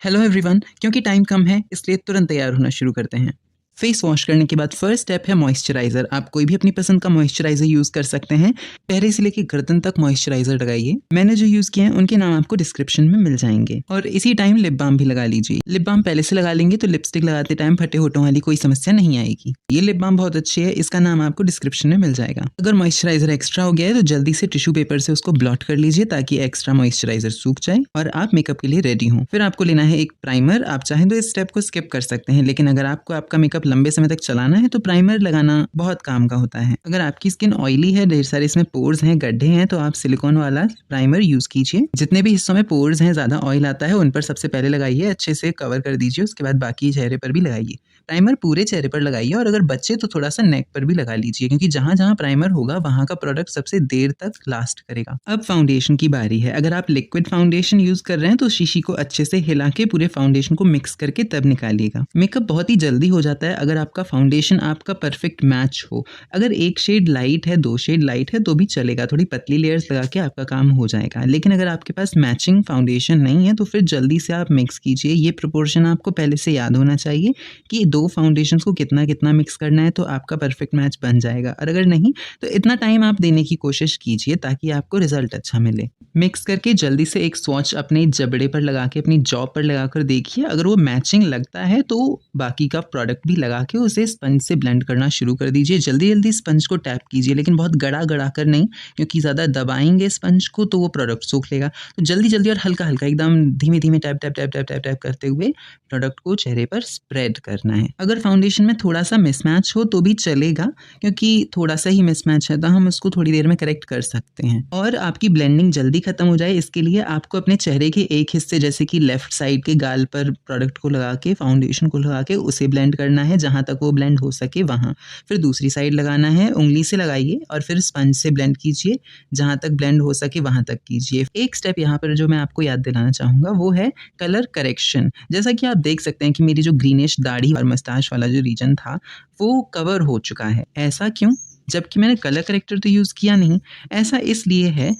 Hello everyone, क्योंकि time कम है इसलिए तुरंत तैयार होना शुरू करते हैं। फेस वॉश करने के बाद फर्स्ट स्टेप है मॉइस्चराइजर। आप कोई भी अपनी पसंद का मॉइस्चराइजर यूज कर सकते हैं। चेहरे से लेकर गर्दन तक मॉइस्चराइजर लगाइए। मैंने जो यूज किए हैं उनके नाम आपको डिस्क्रिप्शन में मिल जाएंगे। और इसी टाइम लिप बाम भी लगा लीजिए। लिप बाम पहले से लगा लेंगे तो लिपस्टिक लगाते टाइम फटे होठों वाली कोई समस्या नहीं आएगी। ये लिप बाम बहुत अच्छी है, इसका नाम आपको डिस्क्रिप्शन में मिल जाएगा। अगर मॉइस्चराइजर एक्स्ट्रा हो गया है तो जल्दी से टिश्यू पेपर से उसको ब्लॉट कर लीजिए ताकि एक्स्ट्रा मॉइस्चराइजर सूख जाए और आप मेकअप के लिए रेडी हो। फिर आपको लेना है एक प्राइमर। आप चाहें तो इस स्टेप को स्किप कर सकते हैं, लेकिन अगर आपको आपका मेकअप लंबे समय तक चलाना है तो प्राइमर लगाना बहुत काम का होता है। अगर आपकी स्किन ऑयली है, ढेर सारे इसमें पोर्स हैं, गड्ढे हैं, तो आप सिलिकॉन वाला प्राइमर यूज कीजिए। जितने भी हिस्सों में पोर्स हैं, ज्यादा ऑयल आता है, उन पर सबसे पहले लगाइए, अच्छे से कवर कर दीजिए। उसके बाद बाकी चेहरे पर भी लगाइए। प्राइमर पूरे चेहरे पर लगाइए और अगर बचे तो थोड़ा सा नेक पर भी लगा लीजिए, क्योंकि जहां जहां प्राइमर होगा वहां का प्रोडक्ट सबसे देर तक लास्ट करेगा। अब फाउंडेशन की बारी है। अगर आप लिक्विड फाउंडेशन यूज कर रहे हैं तो शीशी को अच्छे से हिला के पूरे फाउंडेशन को मिक्स करके तब निकालिएगा। मेकअप बहुत ही जल्दी हो जाता है अगर आपका फाउंडेशन आपका परफेक्ट मैच हो। अगर एक शेड लाइट है, 2 शेड लाइट है तो भी चलेगा, थोड़ी पतली लेयर्स लगा के आपका काम हो जाएगा। लेकिन अगर आपके पास मैचिंग फाउंडेशन नहीं है तो फिर जल्दी से आप मिक्स कीजिए। ये प्रोपोर्शन आपको पहले से याद होना चाहिए कि 2 फाउंडेशंस को कितना कितना मिक्स करना है, तो आपका परफेक्ट मैच बन जाएगा। और अगर नहीं तो इतना टाइम आप देने की कोशिश कीजिए ताकि आपको रिजल्ट अच्छा मिले। मिक्स करके जल्दी से एक स्वॉच अपने जबड़े पर लगा के, अपनी जॉ पर लगाकर देखिए। अगर वो मैचिंग लगता है तो बाकी का प्रोडक्ट भी लगा के उसे स्पंज से ब्लेंड करना शुरू कर दीजिए। जल्दी जल्दी स्पंज को टैप कीजिए, लेकिन बहुत गड़ा गड़ा कर नहीं, क्योंकि ज़्यादा दबाएंगे स्पंज को तो वो प्रोडक्ट सूख लेगा। तो जल्दी जल्दी और हल्का हल्का एकदम धीमे धीमे tap tap tap tap tap tap करते हुए प्रोडक्ट को चेहरे पर स्प्रेड करना है। अगर फाउंडेशन में थोड़ा सा मिसमैच हो तो भी चलेगा, क्योंकि थोड़ा सा ही मिसमैच है तो हम उसको थोड़ी देर में करेक्ट कर सकते हैं। और आपकी ब्लेंडिंग जल्दी खत्म हो जाए इसके लिए आपको अपने चेहरे के एक हिस्से, जैसे कि लेफ्ट साइड के गाल पर प्रोडक्ट को लगा के, फाउंडेशन को लगा के उसे ब्लेंड करना है जहां तक वो ब्लेंड हो सके वहां। फिर दूसरी साइड लगाना है, उंगली से लगाइए और फिर स्पंज से ब्लेंड कीजिए, जहां तक ब्लेंड हो सके वहां तक कीजिए। एक स्टेप यहाँ पर जो मैं आपको याद दिलाना चाहूंगा वो है कलर करेक्शन। जैसा कि आप देख सकते हैं कि मेरी जो ग्रीनिश दाढ़ी और मस्टाच वाला जो रीजन था वो कवर हो चुका है। ऐसा क्यों, जबकि मैंने कलर करेक्टर तो यूज़ किया नहीं? ऐसा इसलिए है,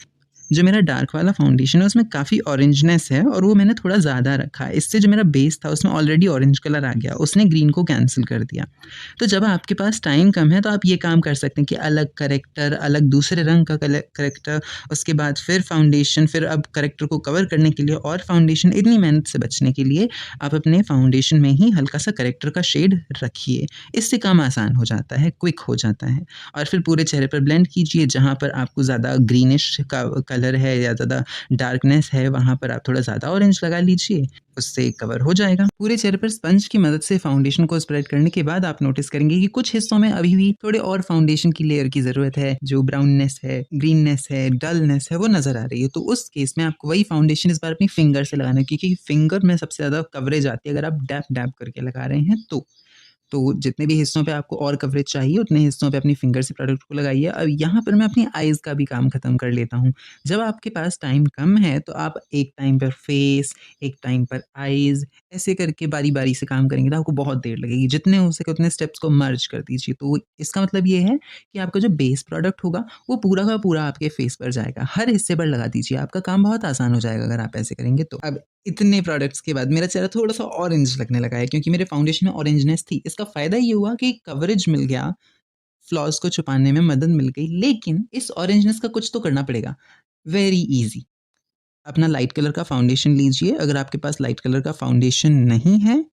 जो मेरा डार्क वाला फाउंडेशन है उसमें काफ़ी ऑरेंजनेस है और वो मैंने थोड़ा ज़्यादा रखा है। इससे जो मेरा बेस था उसमें ऑलरेडी ऑरेंज कलर आ गया, उसने ग्रीन को कैंसिल कर दिया। तो जब आपके पास टाइम कम है तो आप ये काम कर सकते हैं कि अलग करेक्टर, अलग दूसरे रंग का कलर करेक्टर, उसके बाद फिर फाउंडेशन, फिर अब करेक्टर को कवर करने के लिए और फाउंडेशन। इतनी मेहनत से बचने के लिए आप अपने फाउंडेशन में ही हल्का सा करेक्टर का शेड रखिए। इससे काम आसान हो जाता है, क्विक हो जाता है। और फिर पूरे चेहरे पर ब्लेंड कीजिए। जहाँ पर आपको ज़्यादा ग्रीनिश का कलर है या ज़्यादा डार्कनेस है वहाँ पर आप थोड़ा ज़्यादा ऑरेंज लगा लीजिए, उससे कवर हो जाएगा। पूरे चेहरे पर स्पंज की मदद से फाउंडेशन को स्प्रेड करने के बाद आप नोटिस करेंगे कि कुछ हिस्सों में अभी भी थोड़े और फाउंडेशन की लेयर की ज़रूरत है। जो ब्राउननेस है, ग्रीननेस है, डलनेस है, वो नज़र आ रही है। तो उस केस में आपको वही फाउंडेशन इस बार अपनी फिंगर से लगाना है, क्योंकि फिंगर में सबसे ज़्यादा कवरेज आती है अगर आप डैप डैप करके लगा रहे हैं तो जितने भी हिस्सों पे आपको और कवरेज चाहिए उतने हिस्सों पे अपनी फिंगर से प्रोडक्ट को लगाइए। अब यहाँ पर मैं अपनी आईज़ का भी काम ख़त्म कर लेता हूँ। जब आपके पास टाइम कम है तो आप एक टाइम पर फेस, एक टाइम पर आईज़, ऐसे करके बारी-बारी से काम करेंगे तो आपको बहुत देर लगेगी। जितने हो सके उतने स्टेप्स को मर्ज कर दीजिए। तो इसका मतलब ये है कि आपका जो बेस प्रोडक्ट होगा वो पूरा का पूरा आपके फेस पर जाएगा। हर हिस्से पर लगा दीजिए, आपका काम बहुत आसान हो जाएगा अगर आप ऐसे करेंगे तो। अब इतने प्रोडक्ट्स के बाद मेरा चेहरा थोड़ा-सा ऑरेंज लगने लगा है, क्योंकि मेरे फाउंडेशन में ऑरेंजनेस थी। इसका फ़ायदा ये हुआ कि कवरेज मिल गया, फ्लॉज़ को छुपाने में मदद मिल गई, लेकिन इस ऑरेंजनेस का कुछ तो करना पड़ेगा। Very easy. अपना लाइट कलर का फाउंडेशन लीजिए। अगर आपके पास लाइट कलर का फाउंडेशन नहीं है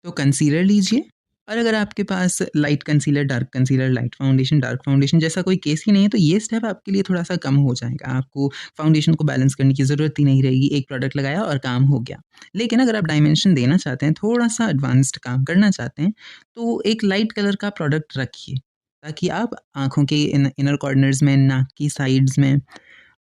तो कंसीलर लीजिए। और अगर आपके पास light concealer, dark concealer, light foundation, dark foundation जैसा कोई केस ही नहीं है तो ये स्टेप आपके लिए थोड़ा-सा कम हो जाएगा। आपको फाउंडेशन को बैलेंस करने की ज़रूरत ही नहीं रहेगी। एक प्रोडक्ट लगाया और काम हो गया। लेकिन अगर आप डायमेंशन देना चाहते हैं, थोड़ा-सा एडवांस्ड काम करना चाहते हैं, तो एक लाइट कलर का प्रोडक्ट रखिए, ताकि आप आँखों के इनर कॉर्नर्स में, नाक की साइड्स में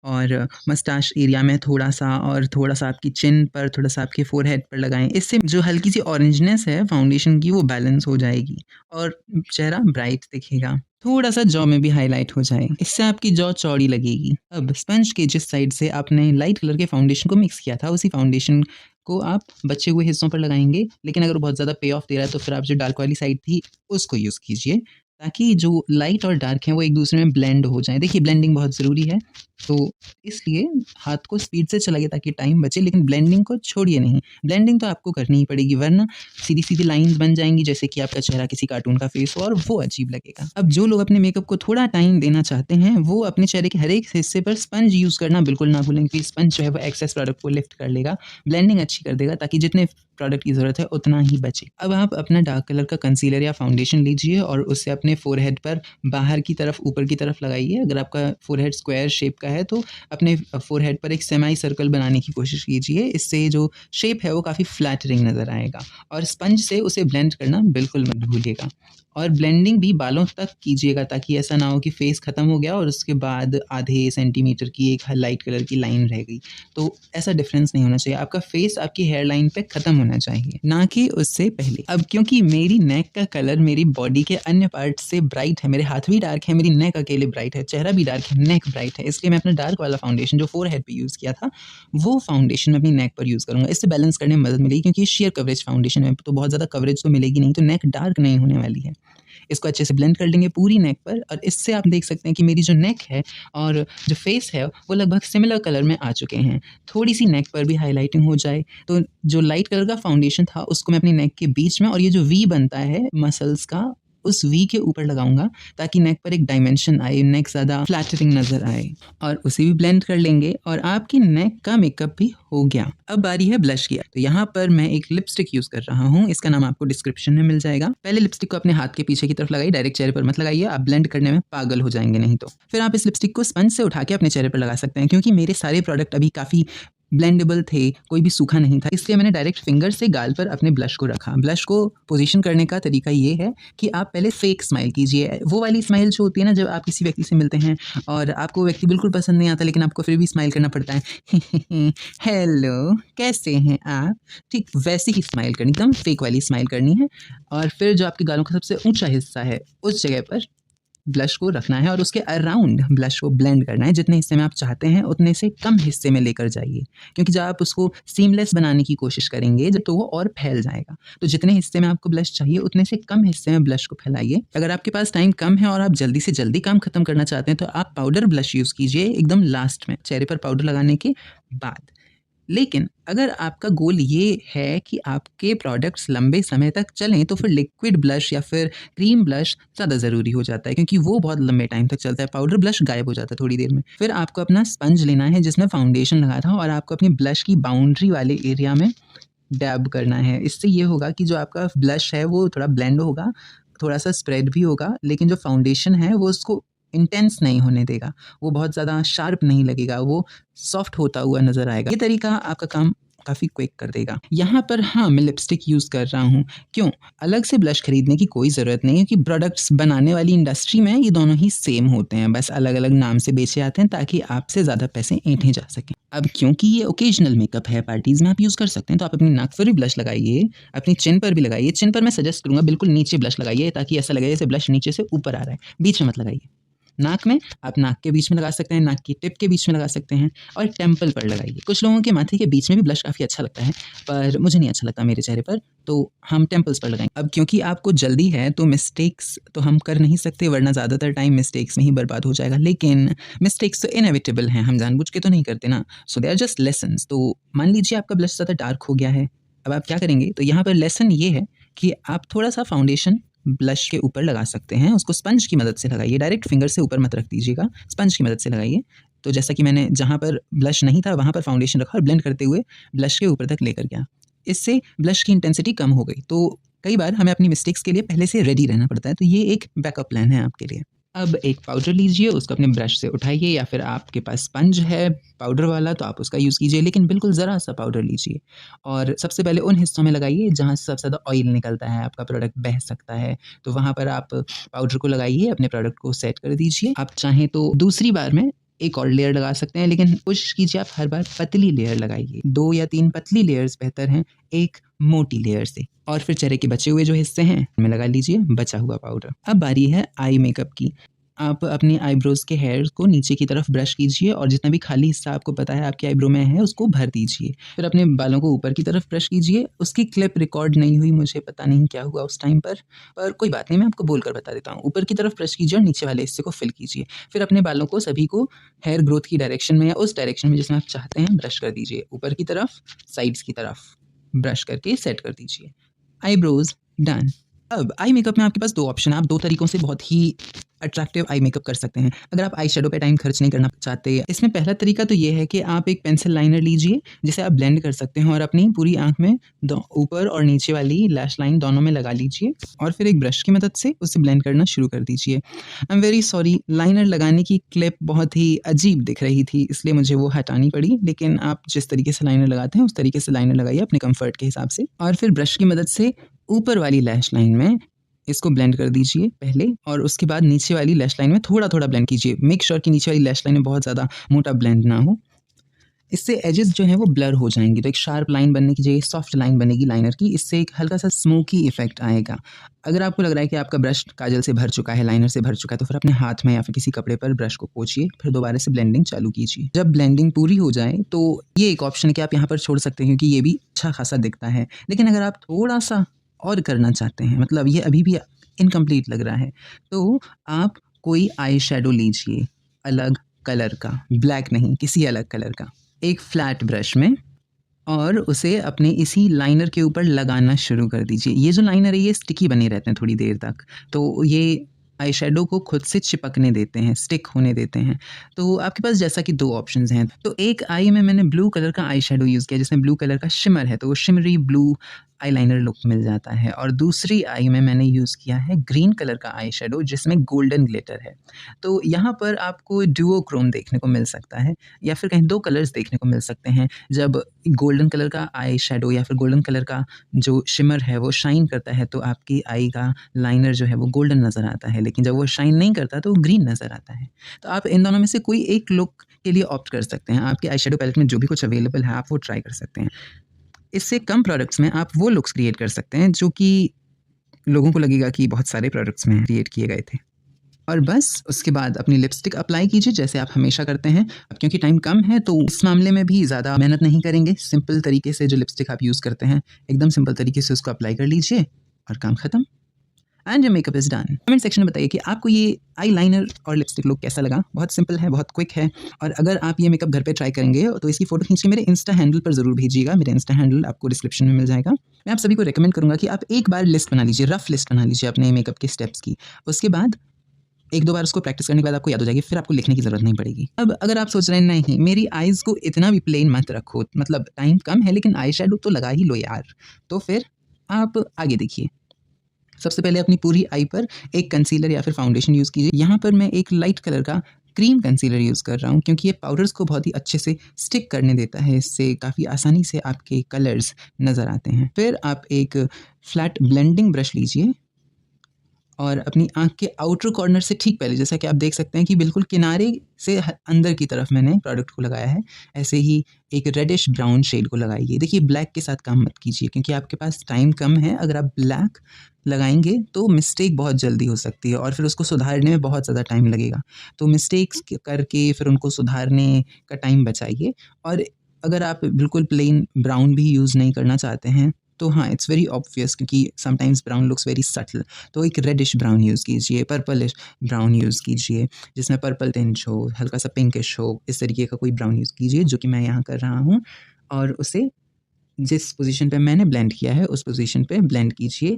और मस्टाच एरिया में थोड़ा-सा, और थोड़ा-सा आपकी चिन पर, थोड़ा-सा आपके फ़ोरहेड पर लगाएँ। इससे जो हल्की सी ऑरेंजनेस है फाउंडेशन की वो बैलेंस हो जाएगी और चेहरा ब्राइट दिखेगा। थोड़ा-सा जॉ में भी हाइलाइट हो जाए, इससे आपकी जॉ चौड़ी लगेगी। अब स्पंज के जिस साइड से आपने लाइट कलर के फाउंडेशन को मिक्स किया था, उसी फाउंडेशन को आप बचे हुए हिस्सों पर लगाएँगे। लेकिन अगर बहुत ज़्यादा पे ऑफ दे रहा है तो फिर आप जो डार्क वाली साइड थी उसको यूज़ कीजिए, ताकि जो लाइट और डार्क हैं वो एक दूसरे में ब्लेंड हो जाएँ। देखिए ब्लेंडिंग बहुत ज़रूरी है। तो इसलिए हाथ को स्पीड से चलाइए ताकि टाइम बचे, लेकिन ब्लेंडिंग को छोड़िए नहीं। ब्लेंडिंग तो आपको करनी ही पड़ेगी, वरना सीधी-सीधी लाइन्स बन जाएँगी जैसे कि आपका चेहरा किसी कार्टून का फेस हो और वो अजीब लगेगा। अब जो लोग अपने मेकअप को थोड़ा टाइम देना चाहते हैं, वो अपने चेहरे के हर एक हिस्से पर स्पंज यूज़ करना बिल्कुल ना भूलें, क्योंकि स्पंज जो है वो एक्सेस प्रोडक्ट को लिफ्ट कर लेगा, ब्लेंडिंग अच्छी कर देगा ताकि जितने प्रोडक्ट की ज़रूरत है उतना ही बचे। अब आप अपना डार्क कलर का कंसीलर या फाउंडेशन लीजिए और उसे अपने फोरहेड पर बाहर की तरफ, ऊपर की तरफ लगाइए। अगर आपका फोरहेड स्क्वायर शेप का है तो अपने फोरहेड पर एक सेमी सर्कल बनाने की कोशिश कीजिए। इससे जो शेप है वो काफ़ी फ्लैटरिंग नज़र आएगा, और स्पंज से उसे ब्लेंड करना बिल्कुल मत भूलिएगा। और ब्लेंडिंग भी बालों तक कीजिएगा ताकि ऐसा ना हो कि फेस ख़त्म हो गया और उसके बाद आधे सेंटीमीटर की एक लाइट कलर की लाइन रह गई। तो ऐसा डिफरेंस नहीं होना चाहिए। आपका फेस आपकी हेयर लाइन पे ख़त्म होना चाहिए, ना कि उससे पहले। अब क्योंकि मेरी नेक का कलर मेरी बॉडी के अन्य पार्ट से ब्राइट है, मेरे हाथ भी डार्क है, मेरी नेक अकेले ब्राइट है, चेहरा भी डार्क है, नेक ब्राइट है, इसलिए मैं अपना डार्क वाला फाउंडेशन जो फोरहेड पे यूज़ किया था, वो फाउंडेशन मैं अपनी नेक पर यूज़ करूँगा। इससे बैलेंस करने में मदद मिलेगी, क्योंकि ये शेयर कवरेज फाउंडेशन है तो बहुत ज़्यादा कवरेज तो मिलेगी नहीं, तो नेक डार्क नहीं होने वाली है। इसको अच्छे से ब्लेंड कर लेंगे पूरी नेक पर, और इससे आप देख सकते हैं कि मेरी जो नेक है और जो फेस है वो लगभग सिमिलर कलर में आ चुके हैं। थोड़ी-सी नेक पर भी हाइलाइटिंग हो जाए, तो जो लाइट कलर का फाउंडेशन था उसको मैं अपनी नेक के बीच में, और ये जो वी बनता है मसल्स का, उस वी के ऊपर लगाऊंगा ताकि नेक पर एक डायमेंशन आए, नेक ज़्यादा फ्लैटरिंग नज़र आए, और उसे भी ब्लेंड कर लेंगे और आपकी नेक का मेकअप भी हो गया। अब बारी है ब्लश की। तो यहाँ पर मैं एक लिपस्टिक यूज़ कर रहा हूँ, इसका नाम आपको डिस्क्रिप्शन में मिल जाएगा। पहले लिपस्टिक को अपने हाथ के पीछे की तरफ लगाइए, डायरेक्ट चेहरे पर मत लगाइए, आप ब्लेंड करने में पागल हो जाएंगे नहीं तो। फिर आप इस लिपस्टिक को स्पंज से उठा के अपने चेहरे पर लगा सकते हैं। क्योंकि मेरे सारे प्रोडक्ट अभी काफ़ी ब्लेंडेबल थे, कोई भी सूखा नहीं था, इसलिए मैंने डायरेक्ट फिंगर से गाल पर अपने ब्लश को रखा। ब्लश को पोजीशन करने का तरीका ये है कि आप पहले फेक स्माइल कीजिए, वो वाली स्माइल जो होती है ना, जब आप किसी व्यक्ति से मिलते हैं और आपको वो व्यक्ति बिल्कुल पसंद नहीं आता, लेकिन आपको फिर भी स्माइल करना पड़ता है हेलो कैसे हैं आप, ठीक वैसी ही स्माइल करनी, एकदम फेक वाली स्माइल करनी है। और फिर जो आपके गालों का सबसे ऊंचा हिस्सा है उस जगह पर ब्लश को रखना है और उसके अराउंड ब्लश को ब्लेंड करना है। जितने हिस्से में आप चाहते हैं उतने से कम हिस्से में लेकर जाइए, क्योंकि जब आप उसको सीमलेस बनाने की कोशिश करेंगे तो वो और फैल जाएगा। तो जितने हिस्से में आपको ब्लश चाहिए उतने से कम हिस्से में ब्लश को फैलाइए। अगर आपके पास टाइम कम है और आप जल्दी से जल्दी काम खत्म करना चाहते हैं तो आप पाउडर ब्लश यूज़ कीजिए एकदम लास्ट में, चेहरे पर पाउडर लगाने के बाद। लेकिन अगर आपका गोल ये है कि आपके प्रोडक्ट्स लंबे समय तक चलें, तो फिर लिक्विड ब्लश या फिर क्रीम ब्लश ज़्यादा ज़रूरी हो जाता है, क्योंकि वो बहुत लंबे टाइम तक चलता है। पाउडर ब्लश गायब हो जाता है थोड़ी देर में। फिर आपको अपना स्पंज लेना है जिसमें फाउंडेशन लगा था, और आपको अपनी ब्लश की बाउंड्री वाले एरिया में डैब करना है। इससे ये होगा कि जो आपका ब्लश है वो थोड़ा ब्लेंड होगा, थोड़ा सा स्प्रेड भी होगा, लेकिन जो फाउंडेशन है वो उसको इंटेंस नहीं होने देगा, वो बहुत ज़्यादा शार्प नहीं लगेगा, वो सॉफ्ट होता हुआ नज़र आएगा। ये तरीका आपका काम काफ़ी क्विक कर देगा। यहाँ पर हाँ, मैं लिपस्टिक यूज़ कर रहा हूँ। क्यों? अलग से ब्लश खरीदने की कोई ज़रूरत नहीं है, कि प्रोडक्ट्स बनाने वाली इंडस्ट्री में ये दोनों ही सेम होते हैं, बस अलग अलग नाम से बेचे जाते हैं ताकि आपसे ज़्यादा पैसे ऐंठे जा सकें। अब क्योंकि ये ओकेजनल मेकअप है, पार्टीज़ में आप यूज़ कर सकते हैं, तो आप अपनी नाक पर भी ब्लश लगाइए, अपनी चिन पर भी लगाइए। चिन पर मैं सजेस्ट करूँगा बिल्कुल नीचे ब्लश लगाइए, ताकि ऐसा लगे जैसे ब्लश नीचे से ऊपर आ रहा है, बीच में मत लगाइए। नाक में आप नाक के बीच में लगा सकते हैं, नाक की टिप के बीच में लगा सकते हैं, और टेम्पल पर लगाइए। कुछ लोगों के माथे के बीच में भी ब्लश काफ़ी अच्छा लगता है, पर मुझे नहीं अच्छा लगता मेरे चेहरे पर, तो हम टेम्पल्स पर लगाएंगे। अब क्योंकि आपको जल्दी है तो मिस्टेक्स तो हम कर नहीं सकते, वरना ज़्यादातर टाइम मिस्टेक्स में ही बर्बाद हो जाएगा। लेकिन मिस्टेक्स तो इनएविटेबल हैं, हम जानबूझ के तो नहीं करते ना, सो दे आर जस्ट लेसन्स। तो मान लीजिए आपका ब्लश ज़्यादा डार्क हो गया है, अब आप क्या करेंगे? तो यहाँ पर लेसन ये है कि आप थोड़ा सा फाउंडेशन ब्लश के ऊपर लगा सकते हैं, उसको स्पंज की मदद से लगाइए, डायरेक्ट फिंगर से ऊपर मत रख दीजिएगा, स्पंज की मदद से लगाइए। तो जैसा कि मैंने जहाँ पर ब्लश नहीं था वहाँ पर फाउंडेशन रखा और ब्लेंड करते हुए ब्लश के ऊपर तक लेकर गया, इससे ब्लश की इंटेंसिटी कम हो गई। तो कई बार हमें अपनी मिस्टेक्स के लिए पहले से रेडी रहना पड़ता है, तो ये एक बैकअप प्लान है आपके लिए। अब एक पाउडर लीजिए, उसको अपने ब्रश से उठाइए, या फिर आपके पास स्पंज है पाउडर वाला तो आप उसका यूज़ कीजिए, लेकिन बिल्कुल ज़रा सा पाउडर लीजिए और सबसे पहले उन हिस्सों में लगाइए जहाँ से सबसे ज़्यादा ऑयल निकलता है, आपका प्रोडक्ट बह सकता है, तो वहाँ पर आप पाउडर को लगाइए, अपने प्रोडक्ट को सेट कर दीजिए। आप चाहें तो दूसरी बार में एक और लेयर लगा सकते हैं, लेकिन कोशिश कीजिए आप हर बार पतली लेयर लगाइए। 2 या 3 पतली लेयर्स बेहतर हैं एक मोटी लेयर से। और फिर चेहरे के बचे हुए जो हिस्से हैं उनमें लगा लीजिए बचा हुआ पाउडर। अब बारी है आई मेकअप की। आप अपने आईब्रोज के हेयर को नीचे की तरफ ब्रश कीजिए और जितना भी खाली हिस्सा आपको पता है आपके आईब्रो में है उसको भर दीजिए। फिर अपने बालों को ऊपर की तरफ ब्रश कीजिए। उसकी क्लिप रिकॉर्ड नहीं हुई, मुझे पता नहीं क्या हुआ उस टाइम पर कोई बात नहीं, मैं आपको बोलकर बता देता हूँ। ऊपर की तरफ ब्रश कीजिए और नीचे वाले हिस्से को फिल कीजिए। फिर अपने बालों को सभी को हेयर ग्रोथ की डायरेक्शन में या उस डायरेक्शन में जिसमें आप चाहते हैं ब्रश कर दीजिए। ऊपर की तरफ, साइड्स की तरफ ब्रश करके सेट कर दीजिए। Eyebrows done. अब आई मेकअप में आपके पास 2 ऑप्शन है। आप 2 तरीकों से बहुत ही अट्रैक्टिव आई मेकअप कर सकते हैं। अगर आप आई शेडो पे टाइम खर्च नहीं करना चाहते, इसमें पहला तरीका तो ये है कि आप एक पेंसिल लाइनर लीजिए जिसे आप ब्लेंड कर सकते हैं और अपनी पूरी आँख में ऊपर और नीचे वाली लैश लाइन दोनों में लगा लीजिए और फिर एक ब्रश की मदद से उसे ब्लेंड करना शुरू कर दीजिए। I am very sorry, liner लगाने की क्लिप बहुत ही अजीब दिख रही थी इसलिए मुझे वो हटानी पड़ी, लेकिन आप जिस तरीके से लाइनर लगाते हैं उस तरीके से लाइनर लगाइए अपने कम्फर्ट के हिसाब से। और फिर ब्रश की मदद से ऊपर वाली लैश लाइन में इसको ब्लेंड कर दीजिए पहले और उसके बाद नीचे वाली लैश लाइन में थोड़ा-थोड़ा ब्लेंड कीजिए। मेक श्योर कि नीचे वाली लैश लाइन में बहुत ज़्यादा मोटा ब्लेंड ना हो। इससे एजेस जो हैं वो ब्लर हो जाएँगी, तो एक शार्प लाइन बनने की जगह सॉफ्ट लाइन बनेगी लाइनर की। इससे एक हल्का-सा स्मोकी इफ़ेक्ट आएगा। अगर आपको लग रहा है कि आपका ब्रश काजल से भर चुका है, लाइनर से भर चुका है, तो फिर अपने हाथ में या फिर किसी कपड़े पर ब्रश को पोंछिए, फिर दोबारा से ब्लेंडिंग चालू कीजिए। जब ब्लेंडिंग पूरी हो जाए तो ये एक ऑप्शन है कि आप यहाँ पर छोड़ सकते हैं क्योंकि ये भी अच्छा खासा दिखता है। लेकिन अगर आप थोड़ा-सा और करना चाहते हैं, मतलब ये अभी भी इनकम्प्लीट लग रहा है, तो आप कोई आई शैडो लीजिए अलग कलर का, ब्लैक नहीं, किसी अलग कलर का, एक फ्लैट ब्रश में और उसे अपने इसी लाइनर के ऊपर लगाना शुरू कर दीजिए। ये जो लाइनर है ये स्टिकी बने रहते हैं थोड़ी देर तक, तो ये आई शैडो को खुद से चिपकने देते हैं, स्टिक होने देते हैं। तो आपके पास जैसा कि 2 ऑप्शंस हैं। तो एक आई में मैंने ब्लू कलर का आई शैडो यूज़ किया जिसमें ब्लू कलर का शिमर है, तो वो शिमरी ब्लू आईलाइनर लुक मिल जाता है। और दूसरी आई में मैंने यूज़ किया है ग्रीन कलर का आई शैडो जिसमें गोल्डन ग्लिटर है। तो यहाँ पर आपको डुओक्रोम देखने को मिल सकता है या फिर कहीं 2 कलर्स देखने को मिल सकते हैं। जब गोल्डन कलर का आई शैडो या फिर गोल्डन कलर का जो शिमर है वो शाइन करता है तो आपकी आई का लाइनर जो है वो गोल्डन नज़र आता है, लेकिन जब वो शाइन नहीं करता तो वो ग्रीन नज़र आता है। तो आप इन दोनों में से कोई एक लुक के लिए ऑप्ट कर सकते हैं। आपके आई शैडो पैलेट में जो भी कुछ अवेलेबल है आप वो ट्राई कर सकते हैं। इससे कम प्रोडक्ट्स में आप वो लुक्स क्रिएट कर सकते हैं जो कि लोगों को लगेगा कि बहुत सारे प्रोडक्ट्स में क्रिएट किए गए थे। और बस उसके बाद अपनी लिपस्टिक अप्लाई कीजिए जैसे आप हमेशा करते हैं। अब क्योंकि टाइम कम है तो इस मामले में भी ज़्यादा मेहनत नहीं करेंगे। सिंपल तरीके से जो लिपस्टिक आप यूज़ करते हैं एकदम सिंपल तरीके से उसको अप्लाई कर लीजिए और काम ख़त्म and your makeup is done. Comment section में बताइए कि आपको ये आई लाइनर और लिपस्टिक लुक कैसा लगा। बहुत सिंपल है, बहुत क्विक है। और अगर आप ये मेकअप घर पे ट्राई करेंगे तो इसकी फ़ोटो खींच के मेरे इंस्टा हैंडल पर ज़रूर भेजिएगा। मेरा इंस्टा हैंडल आपको डिस्क्रिप्शन में मिल जाएगा। मैं आप सभी को रिकमेंड करूँगा कि आप एक बार लिस्ट बना लीजिए, रफ लिस्ट बना लीजिए अपने मेकअप के स्टेप्स की। उसके बाद 1-2 बार उसको प्रैक्टिस करने के बाद आपको याद हो जाएगी, फिर आपको लिखने की ज़रूरत नहीं पड़ेगी। अब अगर आप सोच रहे हैं नहीं मेरी आईज़ को इतना भी प्लेन मत रखो, मतलब टाइम कम है लेकिन आई शैडो तो लगा ही लो यार, तो फिर आप आगे देखिए। सबसे पहले अपनी पूरी आई पर एक कंसीलर या फिर फाउंडेशन यूज़ कीजिए। यहाँ पर मैं एक लाइट कलर का क्रीम कंसीलर यूज़ कर रहा हूँ क्योंकि ये पाउडर्स को बहुत ही अच्छे से स्टिक करने देता है। इससे काफ़ी आसानी से आपके कलर्स नज़र आते हैं। फिर आप एक फ्लैट ब्लेंडिंग ब्रश लीजिए और अपनी आँख के आउटर कॉर्नर से ठीक पहले, जैसा कि आप देख सकते हैं कि बिल्कुल किनारे से अंदर की तरफ मैंने प्रोडक्ट को लगाया है, ऐसे ही एक रेडिश ब्राउन शेड को लगाइए। देखिए ब्लैक के साथ काम मत कीजिए क्योंकि आपके पास टाइम कम है। अगर आप ब्लैक लगाएंगे तो मिस्टेक बहुत जल्दी हो सकती है और फिर उसको सुधारने में बहुत ज़्यादा टाइम लगेगा। तो मिस्टेक्स करके फिर उनको सुधारने का टाइम बचाइए। और अगर आप बिल्कुल प्लेन ब्राउन भी यूज़ नहीं करना चाहते हैं तो हाँ, इट्स वेरी ऑब्वियस क्योंकि sometimes brown looks very subtle, तो एक रेडिश ब्राउन यूज़ कीजिए, पर्पलिश ब्राउन यूज़ कीजिए जिसमें पर्पल टिंच हो, हल्का सा पिंकिश हो, इस तरीके का कोई ब्राउन यूज़ कीजिए जो कि मैं यहाँ कर रहा हूँ। और उसे जिस पोजीशन पे मैंने ब्लेंड किया है उस पोजीशन पे ब्लेंड कीजिए,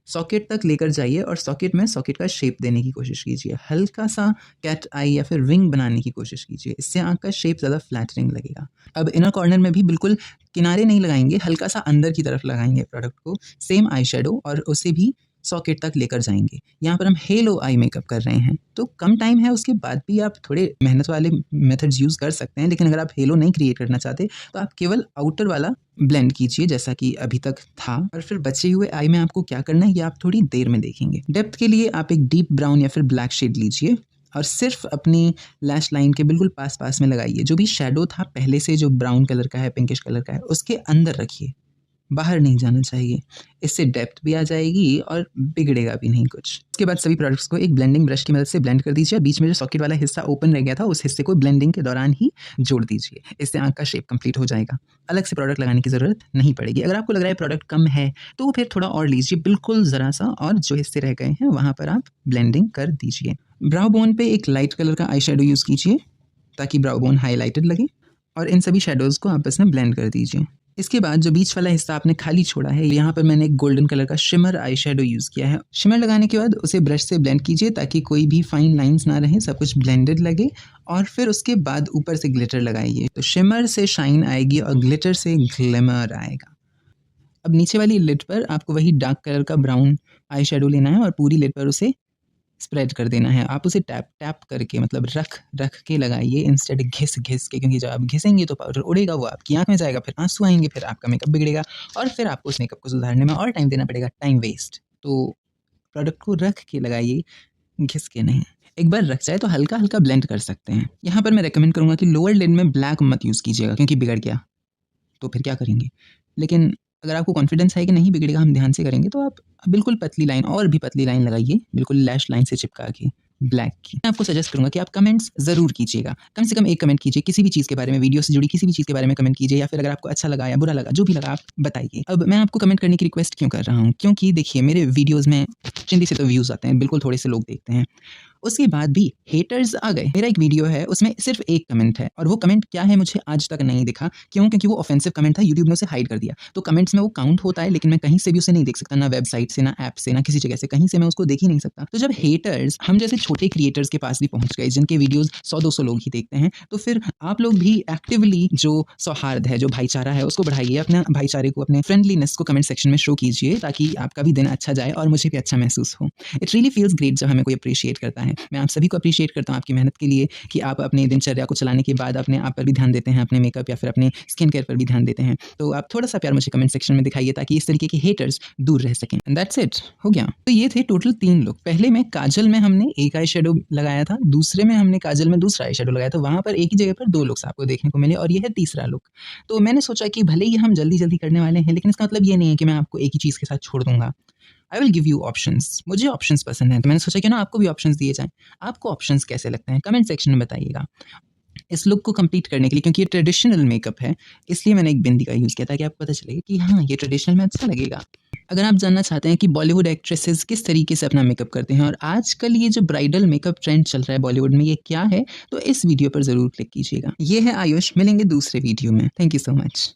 सॉकेट तक लेकर जाइए और सॉकेट में सॉकेट का शेप देने की कोशिश कीजिए। हल्का सा कैट आई या फिर विंग बनाने की कोशिश कीजिए, इससे आँख का शेप ज़्यादा फ्लैटरिंग लगेगा। अब इनर कॉर्नर में भी बिल्कुल किनारे नहीं लगाएंगे, हल्का सा अंदर की तरफ लगाएंगे प्रोडक्ट को, सेम आई शेडो, और उसे भी सॉकेट तक लेकर जाएंगे। यहाँ पर हम हेलो आई मेकअप कर रहे हैं तो कम टाइम है, उसके बाद भी आप थोड़े मेहनत वाले मेथड्स यूज़ कर सकते हैं। लेकिन अगर आप हेलो नहीं क्रिएट करना चाहते तो आप केवल आउटर वाला ब्लेंड कीजिए जैसा कि अभी तक था। और फिर बचे हुए आई में आपको क्या करना है ये आप थोड़ी देर में देखेंगे। डेप्थ के लिए आप एक डीप ब्राउन या फिर ब्लैक शेड लीजिए और सिर्फ अपनी लैश लाइन के बिल्कुल पास पास में लगाइए। जो भी शेडो था पहले से जो ब्राउन कलर का है, पिंकिश कलर का है, उसके अंदर रखिए, बाहर नहीं जाना चाहिए। इससे डेप्थ भी आ जाएगी और बिगड़ेगा भी नहीं कुछ। उसके बाद सभी प्रोडक्ट्स को एक ब्लेंडिंग ब्रश की मदद से ब्लेंड कर दीजिए और बीच में जो सॉकेट वाला हिस्सा ओपन रह गया था उस हिस्से को ब्लेंडिंग के दौरान ही जोड़ दीजिए। इससे आँख का शेप कंप्लीट हो जाएगा। अलग से प्रोडक्ट लगाने की ज़रूरत नहीं पड़ेगी। अगर आपको लग रहा है प्रोडक्ट कम है तो फिर थोड़ा और लीजिए, बिल्कुल ज़रा सा, और जो हिस्से रह गए हैं वहाँ पर आप ब्लेंडिंग कर दीजिए। ब्राउ बोन पे एक लाइट कलर का आई शेडो यूज़ कीजिए ताकि ब्राउ बोन हाईलाइटेड लगे और इन सभी शेडोज़ को आपस में ब्लेंड कर दीजिए। इसके बाद जो बीच वाला हिस्सा आपने खाली छोड़ा है, यहाँ पर मैंने एक गोल्डन कलर का शिमर आई शेडो यूज़ किया है। शिमर लगाने के बाद उसे ब्रश से ब्लेंड कीजिए ताकि कोई भी फाइन लाइंस ना रहें, सब कुछ ब्लेंडेड लगे। और फिर उसके बाद ऊपर से ग्लिटर लगाइए तो शिमर से शाइन आएगी और ग्लिटर से ग्लिमर आएगा। अब नीचे वाली लिड पर आपको वही डार्क कलर का ब्राउन आई शेडो लेना है और पूरी लिड पर उसे स्प्रेड कर देना है। आप उसे टैप टैप करके, मतलब रख के लगाइए इंस्टेड घिस के, क्योंकि जब आप घिसेंगे तो पाउडर उड़ेगा, वो आपकी आँख में जाएगा, फिर आंसू आएंगे, फिर आपका मेकअप बिगड़ेगा और फिर आपको उस मेकअप को सुधारने में और टाइम देना पड़ेगा, टाइम वेस्ट। तो प्रोडक्ट को रख के लगाइए, घिस के नहीं। एक बार रख जाए तो हल्का हल्का ब्लेंड कर सकते हैं। यहाँ पर मैं रेकमेंड करूँगा कि लोअर लिड में ब्लैक मत यूज़ कीजिएगा, क्योंकि बिगड़ गया तो फिर क्या करेंगे। लेकिन अगर आपको कॉन्फिडेंस है कि नहीं बिगड़ेगा, हम ध्यान से करेंगे, तो आप बिल्कुल पतली लाइन, और भी पतली लाइन लगाइए, बिल्कुल लैश लाइन से चिपका के ब्लैक की। मैं आपको सजेस्ट करूंगा कि आप कमेंट्स ज़रूर कीजिएगा, कम से कम एक कमेंट कीजिए किसी भी चीज़ के बारे में, वीडियो से जुड़ी किसी भी चीज़ के बारे में कमेंट कीजिए, या फिर अगर आपको अच्छा लगा या बुरा लगा, जो भी लगा आप बताइए। अब मैं आपको कमेंट करने की रिक्वेस्ट क्यों कर रहा हूँ, क्योंकि देखिए मेरे वीडियोज़ में चिंदी से तो व्यूज़ आते हैं, बिल्कुल थोड़े से लोग देखते हैं, उसके बाद भी हेटर्स आ गए। मेरा एक वीडियो है, उसमें सिर्फ एक कमेंट है, और वो कमेंट क्या है मुझे आज तक नहीं दिखा। क्यों? क्योंकि वो ऑफेंसिव कमेंट था, यूट्यूब ने उसे हाइड कर दिया। तो कमेंट्स में वो काउंट होता है, लेकिन मैं कहीं से भी उसे नहीं देख सकता, ना वेबसाइट से, ना ऐप से, ना किसी जगह से, कहीं से मैं उसको देख ही नहीं सकता। तो जब हेटर्स हम जैसे छोटे क्रिएटर्स के पास भी पहुंच गए, जिनके वीडियोस 100-200 लोग ही देखते हैं, तो फिर आप लोग भी एक्टिवली जो सौहार्द है, जो भाईचारा है, उसको बढ़ाइए, अपने भाईचारे को, अपने फ्रेंडलीनेस को कमेंट सेक्शन में शो कीजिए, ताकि आपका भी दिन अच्छा जाए और मुझे भी अच्छा महसूस हो। इट रियली फील्स ग्रेट जब हमें कोई अप्रिशिएट करता है। मैं आप सभी को अप्रिशिएट करता हूँ आपकी मेहनत के लिए, कि आप अपने दिनचर्या को चलाने के बाद अपने आप पर भी ध्यान देते हैं, अपने मेकअप या फिर अपने स्किन केयर पर भी ध्यान देते हैं। तो आप थोड़ा सा प्यार मुझे कमेंट सेक्शन में दिखाइए, ताकि इस तरीके के हेटर्स दूर रह सकें। एंड दैट्स इट, हो गया। तो ये थे टोटल 3 लुक। पहले में काजल में हमने एक आई शेडो लगाया था, दूसरे में हमने काजल में दूसरा आई शेडो लगाया था, वहाँ पर एक ही जगह पर 2 लुक्स आपको देखने को मिले, और ये है तीसरा लुक। तो मैंने सोचा कि भले ही हम जल्दी जल्दी करने वाले हैं, लेकिन इसका मतलब ये नहीं है कि मैं आपको एक ही चीज़ के साथ छोड़ दूंगा। I will give you options. मुझे ऑप्शंस पसंद हैं, तो मैंने सोचा कि ना आपको भी ऑप्शंस दिए जाएं। आपको ऑप्शंस कैसे लगते हैं कमेंट सेक्शन में बताइएगा। इस लुक को कंप्लीट करने के लिए, क्योंकि ये ट्रेडिशनल मेकअप है, इसलिए मैंने एक बिंदी का यूज़ किया, ताकि आपको पता चलेगा कि हाँ, ये ट्रेडिशनल में अच्छा लगेगा। अगर आप जानना चाहते हैं कि बॉलीवुड एक्ट्रेसेस किस तरीके से अपना मेकअप करते हैं, और आजकल ये जो ब्राइडल मेकअप ट्रेंड चल रहा है बॉलीवुड में, ये क्या है, तो इस वीडियो पर ज़रूर क्लिक कीजिएगा। ये है आयुष, मिलेंगे दूसरे वीडियो में। Thank you so much.